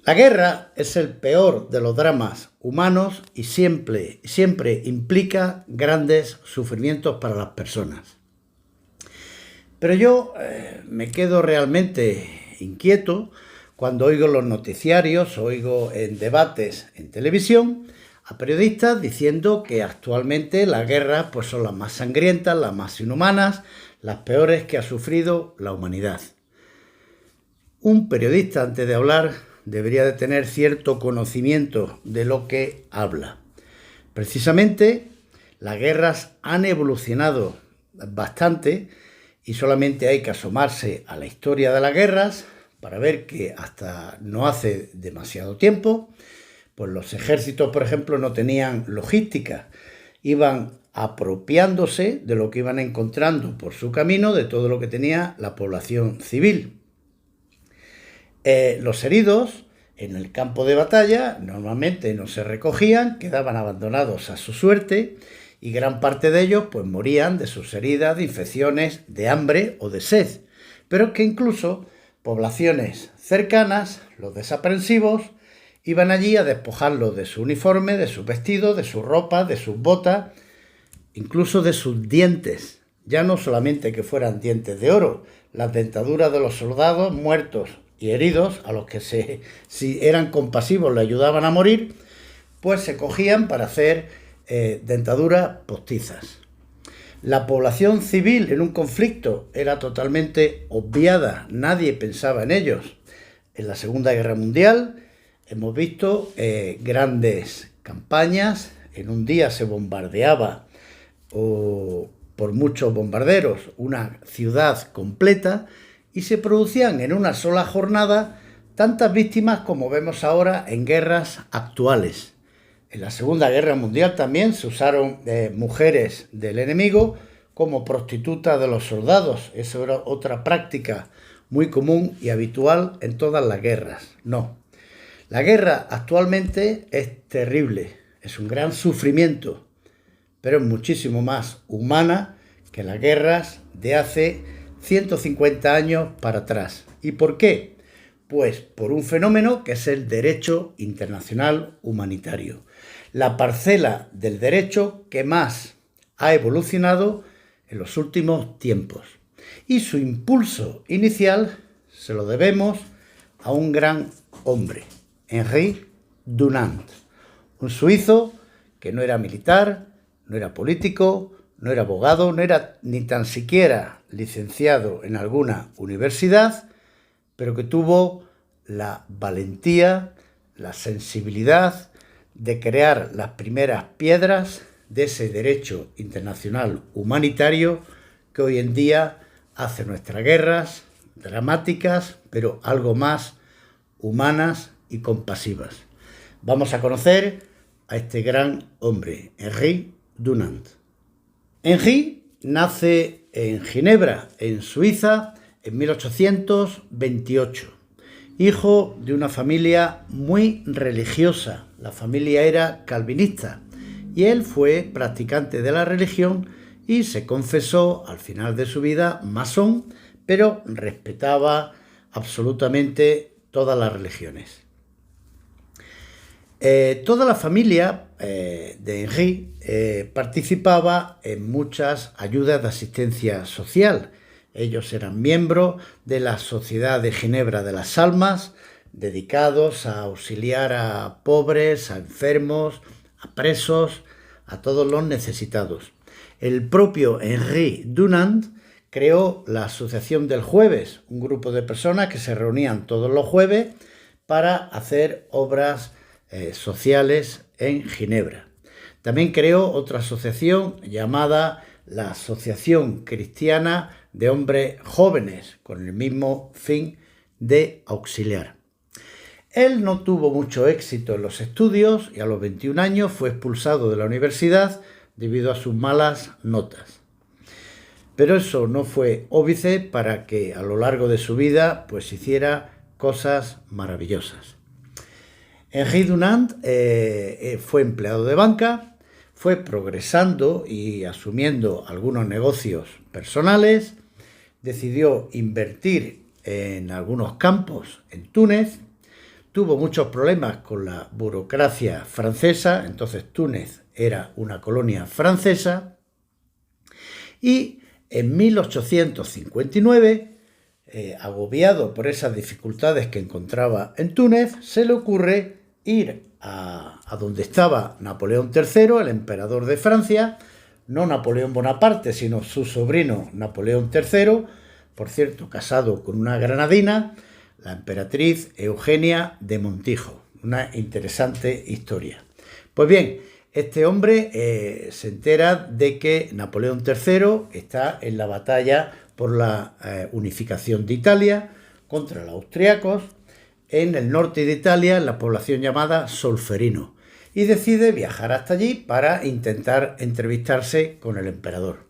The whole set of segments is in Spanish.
La guerra es el peor de los dramas humanos y siempre implica grandes sufrimientos para las personas. Pero yo me quedo realmente inquieto cuando oigo los noticiarios, oigo en debates en televisión a periodistas diciendo que actualmente las guerras pues, son las más sangrientas, las más inhumanas, las peores que ha sufrido la humanidad. Un periodista, antes de hablar, debería de tener cierto conocimiento de lo que habla. Precisamente, las guerras han evolucionado bastante y solamente hay que asomarse a la historia de las guerras para ver que hasta no hace demasiado tiempo, pues los ejércitos, por ejemplo, no tenían logística, iban apropiándose de lo que iban encontrando por su camino, de todo lo que tenía la población civil. Los heridos en el campo de batalla normalmente no se recogían, quedaban abandonados a su suerte y gran parte de ellos pues morían de sus heridas, de infecciones, de hambre o de sed. Pero que incluso poblaciones cercanas, los desaprensivos, iban allí a despojarlos de su uniforme, de sus vestidos, de su ropa, de sus botas, incluso de sus dientes. Ya no solamente que fueran dientes de oro, las dentaduras de los soldados muertos y heridos, a los que si eran compasivos le ayudaban a morir, pues se cogían para hacer dentaduras postizas. La población civil en un conflicto era totalmente obviada, nadie pensaba en ellos. En la Segunda Guerra Mundial hemos visto grandes campañas, en un día se bombardeaba por muchos bombarderos una ciudad completa y se producían en una sola jornada tantas víctimas como vemos ahora en guerras actuales. En la Segunda Guerra Mundial también se usaron mujeres del enemigo como prostitutas de los soldados. Eso era otra práctica muy común y habitual en todas las guerras. No. La guerra actualmente es terrible, es un gran sufrimiento, pero es muchísimo más humana que las guerras de hace 150 años para atrás. ¿Y por qué? Pues por un fenómeno que es el derecho internacional humanitario. La parcela del derecho que más ha evolucionado en los últimos tiempos. Y su impulso inicial se lo debemos a un gran hombre, Henri Dunant, un suizo que no era militar, no era político, no era abogado, no era ni tan siquiera licenciado en alguna universidad, pero que tuvo la valentía, la sensibilidad de crear las primeras piedras de ese derecho internacional humanitario que hoy en día hace nuestras guerras dramáticas, pero algo más humanas y compasivas. Vamos a conocer a este gran hombre, Henri Dunant. Henri nace en Ginebra, en Suiza, en 1828. Hijo de una familia muy religiosa. La familia era calvinista y él fue practicante de la religión y se confesó al final de su vida masón, pero respetaba absolutamente todas las religiones. Toda la familia de Henri participaba en muchas ayudas de asistencia social. Ellos eran miembros de la Sociedad de Ginebra de las Almas, dedicados a auxiliar a pobres, a enfermos, a presos, a todos los necesitados. El propio Henri Dunant creó la Asociación del Jueves, un grupo de personas que se reunían todos los jueves para hacer obras sociales en Ginebra. También creó otra asociación llamada la Asociación Cristiana de Hombres Jóvenes, con el mismo fin de auxiliar. Él no tuvo mucho éxito en los estudios y a los 21 años fue expulsado de la universidad debido a sus malas notas. Pero eso no fue óbice para que a lo largo de su vida pues hiciera cosas maravillosas. Henri Dunant fue empleado de banca, fue progresando y asumiendo algunos negocios personales, decidió invertir en algunos campos en Túnez, tuvo muchos problemas con la burocracia francesa, entonces Túnez era una colonia francesa, y en 1859, agobiado por esas dificultades que encontraba en Túnez, se le ocurre ir a donde estaba Napoleón III, el emperador de Francia, no Napoleón Bonaparte, sino su sobrino Napoleón III, por cierto, casado con una granadina, la emperatriz Eugenia de Montijo. Una interesante historia. Pues bien, este hombre se entera de que Napoleón III está en la batalla por la unificación de Italia contra los austriacos en el norte de Italia, en la población llamada Solferino, y decide viajar hasta allí para intentar entrevistarse con el emperador.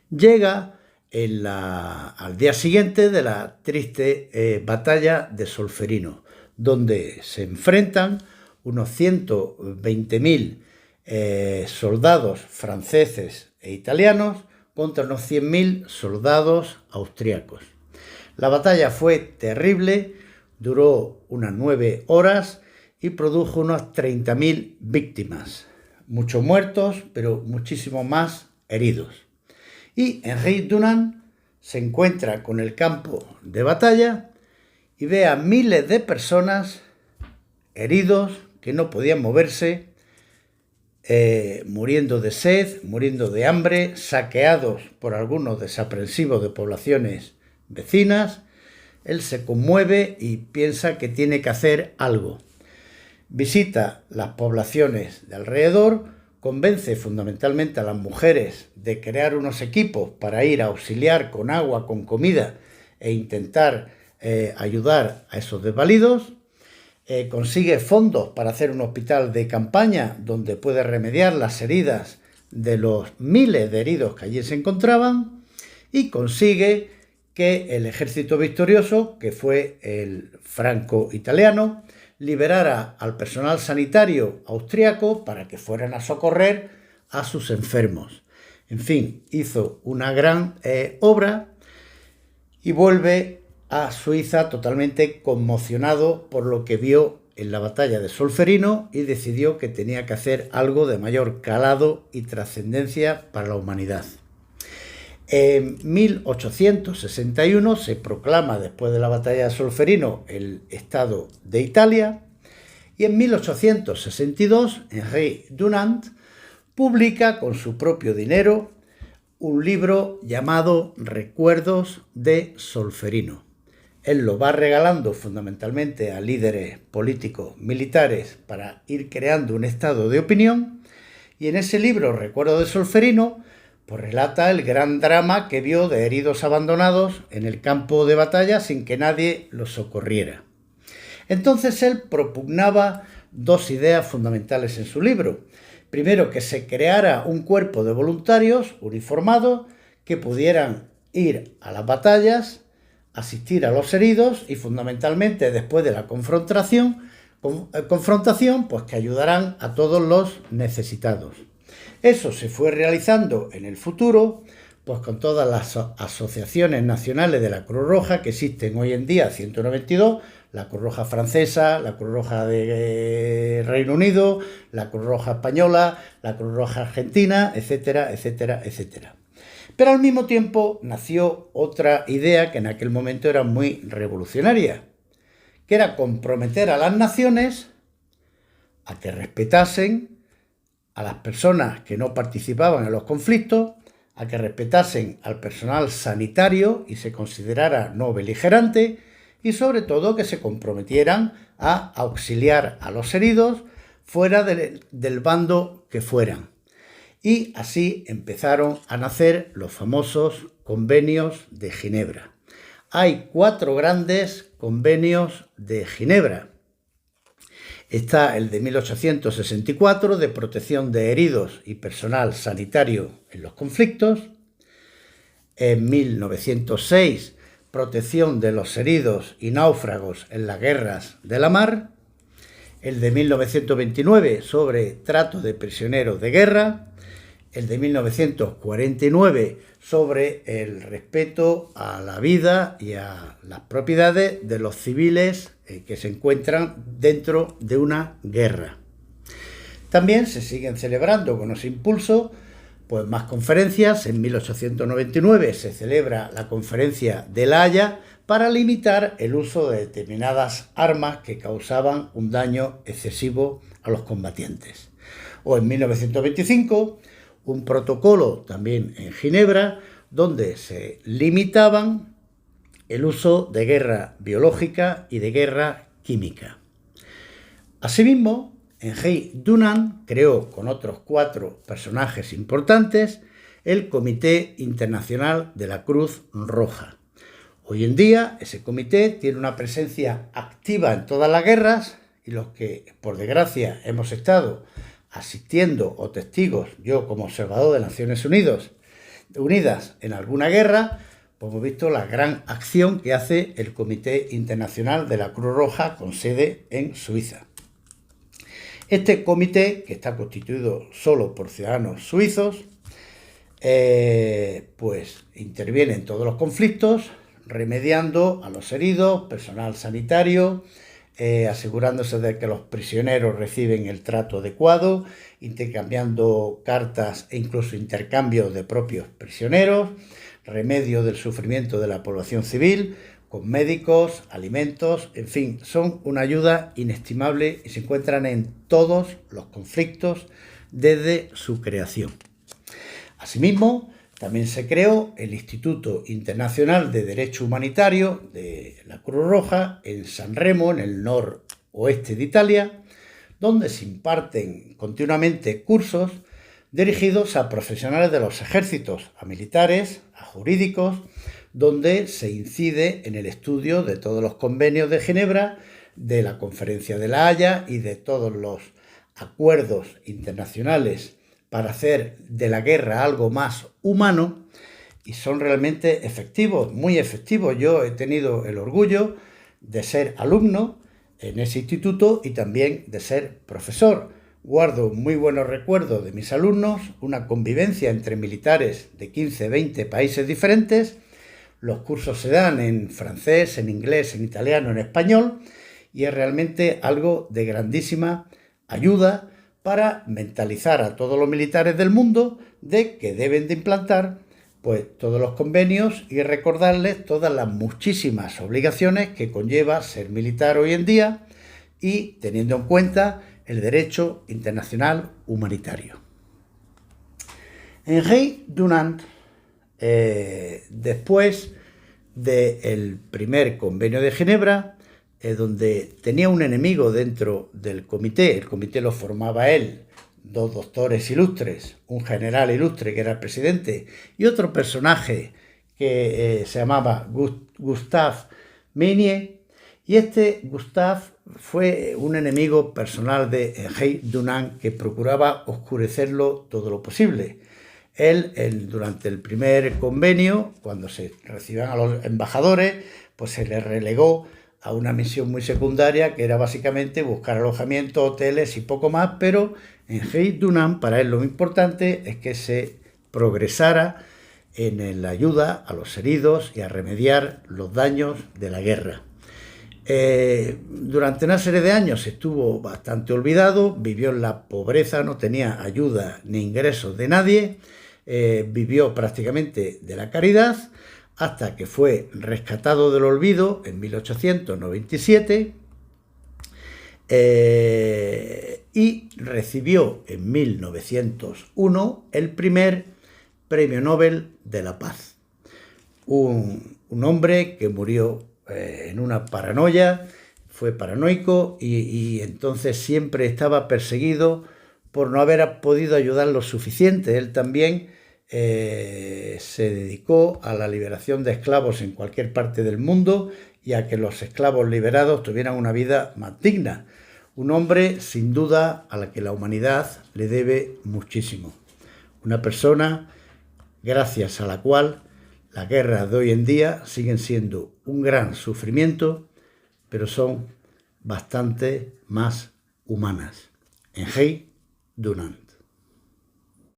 Llega al día siguiente de la triste batalla de Solferino, donde se enfrentan unos 120.000 soldados franceses e italianos contra unos 100.000 soldados austriacos. La batalla fue terrible, duró unas 9 horas y produjo unas 30.000 víctimas, muchos muertos, pero muchísimos más heridos. Y Henri Dunant se encuentra con el campo de batalla y ve a miles de personas heridos que no podían moverse, muriendo de sed, muriendo de hambre, saqueados por algunos desaprensivos de poblaciones vecinas. Él se conmueve y piensa que tiene que hacer algo. Visita las poblaciones de alrededor, convence fundamentalmente a las mujeres de crear unos equipos para ir a auxiliar con agua, con comida e intentar ayudar a esos desvalidos. Consigue fondos para hacer un hospital de campaña donde puede remediar las heridas de los miles de heridos que allí se encontraban, y consigue que el ejército victorioso, que fue el franco-italiano, liberara al personal sanitario austriaco para que fueran a socorrer a sus enfermos. En fin, hizo una gran obra y vuelve a Suiza totalmente conmocionado por lo que vio en la batalla de Solferino, y decidió que tenía que hacer algo de mayor calado y trascendencia para la humanidad. En 1861 se proclama, después de la batalla de Solferino, el Estado de Italia, y en 1862 Henri Dunant publica con su propio dinero un libro llamado Recuerdos de Solferino. Él lo va regalando fundamentalmente a líderes políticos militares para ir creando un estado de opinión, y en ese libro Recuerdos de Solferino pues relata el gran drama que vio de heridos abandonados en el campo de batalla sin que nadie los socorriera. Entonces él propugnaba dos ideas fundamentales en su libro. Primero, que se creara un cuerpo de voluntarios uniformados que pudieran ir a las batallas, asistir a los heridos y fundamentalmente después de la confrontación, pues que ayudaran a todos los necesitados. Eso se fue realizando en el futuro, pues con todas las asociaciones nacionales de la Cruz Roja que existen hoy en día, 192, la Cruz Roja francesa, la Cruz Roja de Reino Unido, la Cruz Roja española, la Cruz Roja argentina, etcétera, etcétera, etcétera. Pero al mismo tiempo nació otra idea que en aquel momento era muy revolucionaria, que era comprometer a las naciones a que respetasen a las personas que no participaban en los conflictos, a que respetasen al personal sanitario y se considerara no beligerante, y sobre todo que se comprometieran a auxiliar a los heridos fuera del bando que fueran. Y así empezaron a nacer los famosos convenios de Ginebra. Hay 4 grandes convenios de Ginebra. Está el de 1864, de protección de heridos y personal sanitario en los conflictos. En 1906, protección de los heridos y náufragos en las guerras de la mar. El de 1929, sobre trato de prisioneros de guerra. el de 1949 sobre el respeto a la vida y a las propiedades de los civiles que se encuentran dentro de una guerra. También se siguen celebrando con ese impulso pues más conferencias. En 1899 se celebra la Conferencia de La Haya para limitar el uso de determinadas armas que causaban un daño excesivo a los combatientes. O en 1925 un protocolo también en Ginebra donde se limitaban el uso de guerra biológica y de guerra química. Asimismo, Henri Dunant creó con otros 4 personajes importantes el Comité Internacional de la Cruz Roja. Hoy en día ese comité tiene una presencia activa en todas las guerras y los que, por desgracia, hemos estado asistiendo o testigos, yo como observador de Naciones Unidas en alguna guerra, pues hemos visto la gran acción que hace el Comité Internacional de la Cruz Roja con sede en Suiza. Este comité, que está constituido solo por ciudadanos suizos, pues interviene en todos los conflictos, remediando a los heridos, personal sanitario, asegurándose de que los prisioneros reciben el trato adecuado, intercambiando cartas e incluso intercambio de propios prisioneros, remedio del sufrimiento de la población civil, con médicos, alimentos, en fin, son una ayuda inestimable y se encuentran en todos los conflictos desde su creación. Asimismo, también se creó el Instituto Internacional de Derecho Humanitario de la Cruz Roja en San Remo, en el noroeste de Italia, donde se imparten continuamente cursos dirigidos a profesionales de los ejércitos, a militares, a jurídicos, donde se incide en el estudio de todos los convenios de Ginebra, de la Conferencia de La Haya y de todos los acuerdos internacionales para hacer de la guerra algo más humano, y son realmente efectivos, muy efectivos. Yo he tenido el orgullo de ser alumno en ese instituto y también de ser profesor. Guardo muy buenos recuerdos de mis alumnos, una convivencia entre militares de 15, 20 países diferentes. Los cursos se dan en francés, en inglés, en italiano, en español, y es realmente algo de grandísima ayuda para mentalizar a todos los militares del mundo de que deben de implantar pues todos los convenios y recordarles todas las muchísimas obligaciones que conlleva ser militar hoy en día y teniendo en cuenta el derecho internacional humanitario. Henri Dunant, después del primer convenio de Ginebra, donde tenía un enemigo dentro del comité, el comité lo formaba él, 2 doctores ilustres, un general ilustre que era el presidente y otro personaje que se llamaba Gustave Meunier, y este Gustave fue un enemigo personal de Henri Dunant que procuraba oscurecerlo todo lo posible. Él, durante el primer convenio, cuando se recibían a los embajadores, pues se les relegó a una misión muy secundaria que era básicamente buscar alojamiento, hoteles y poco más, pero Henri Dunant, para él lo importante es que se progresara en la ayuda a los heridos y a remediar los daños de la guerra. Durante una serie de años estuvo bastante olvidado, vivió en la pobreza, no tenía ayuda ni ingresos de nadie, vivió prácticamente de la caridad, hasta que fue rescatado del olvido en 1897 y recibió en 1901 el primer Premio Nobel de la Paz. Un hombre que murió en una paranoia, fue paranoico y entonces siempre estaba perseguido por no haber podido ayudar lo suficiente. Él también se dedicó a la liberación de esclavos en cualquier parte del mundo y a que los esclavos liberados tuvieran una vida más digna. Un hombre, sin duda, a la que la humanidad le debe muchísimo. Una persona gracias a la cual las guerras de hoy en día siguen siendo un gran sufrimiento, pero son bastante más humanas. Henri Dunant.